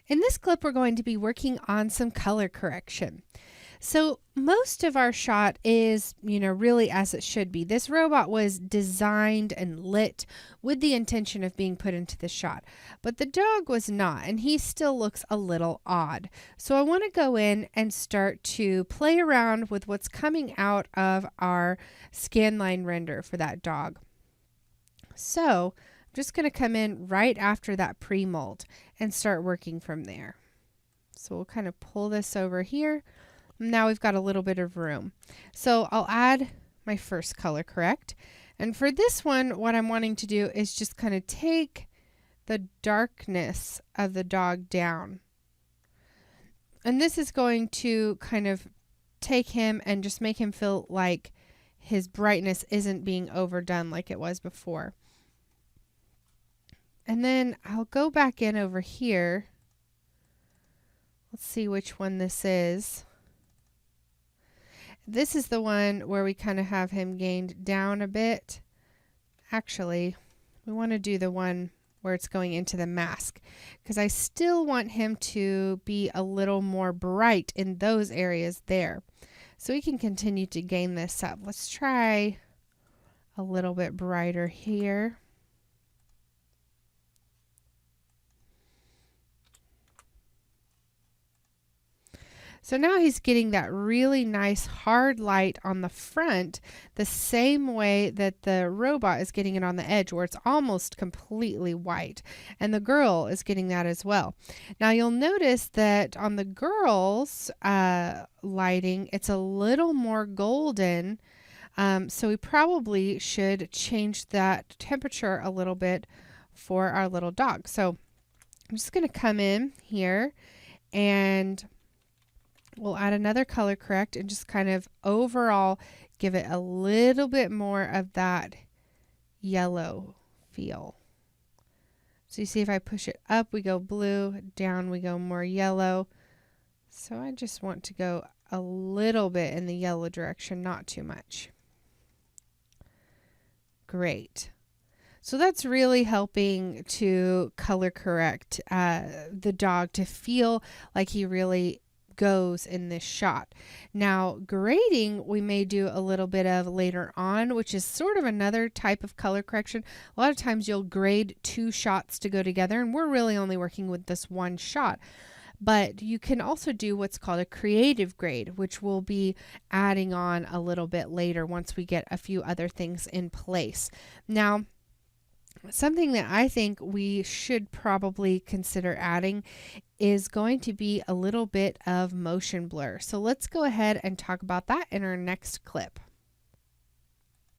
In this clip, we're going to be working on some color correction. So most of our shot is, really as it should be. This robot was designed and lit with the intention of being put into the shot, but the dog was not, and he still looks a little odd. So I want to go in and start to play around with what's coming out of our scanline render for that dog. So I'm just going to come in right after that pre-mold and start working from there. So we'll kind of pull this over here. Now we've got a little bit of room. So I'll add my first color correct. And for this one, what I'm wanting to do is just kind of take the darkness of the dog down. And this is going to kind of take him and just make him feel like his brightness isn't being overdone like it was before. And then I'll go back in over here. Let's see which one this is. This is the one where we kind of have him gained down a bit. Actually, we want to do the one where it's going into the mask, because I still want him to be a little more bright in those areas there. So we can continue to gain this up. Let's try a little bit brighter here. So now he's getting that really nice hard light on the front, the same way that the robot is getting it on the edge, where it's almost completely white. And the girl is getting that as well. Now you'll notice that on the girl's lighting, it's a little more golden. So we probably should change that temperature a little bit for our little dog. So I'm just going to come in here and we'll add another color correct and just kind of overall give it a little bit more of that yellow feel. So you see, if I push it up, we go blue, down we go more yellow. So I just want to go a little bit in the yellow direction, not too much. Great. So that's really helping to color correct the dog to feel like he really goes in this shot. Now grading we may do a little bit of later on, which is sort of another type of color correction. A lot of times you'll grade two shots to go together, and we're really only working with this one shot. But you can also do what's called a creative grade, which we'll be adding on a little bit later once we get a few other things in place. Now, something that I think we should probably consider adding is going to be a little bit of motion blur. So let's go ahead and talk about that in our next clip.